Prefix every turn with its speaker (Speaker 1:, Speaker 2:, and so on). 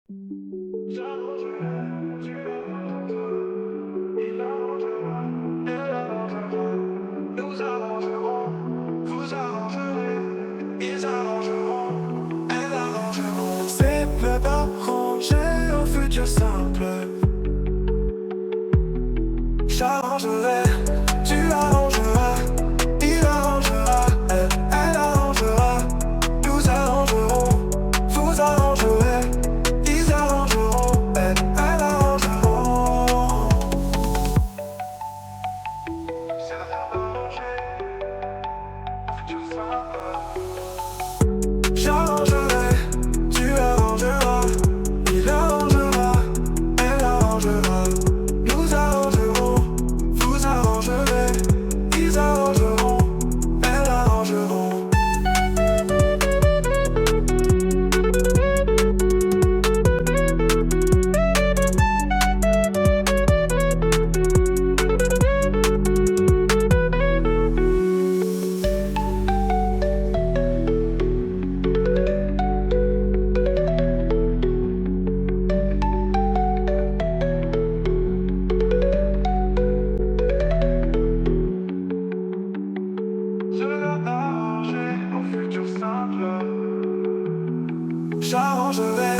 Speaker 1: C'est peu arrangé au futur simple. J'arrangerai, tu arrangeras, il arrangera, elle arrangera, nous arrangerons, vous arrangerez, ils arrangeront, elle arrangeront. C'est le verbe arranger, futur simple. J'arrangerai, tu arrangeras, il arrangera, elle arrangera, nous arrangerons, vous arrangerez, ils arrangeront, elles arrangeront. Je vais arranger au futur simple. J'arrangerai,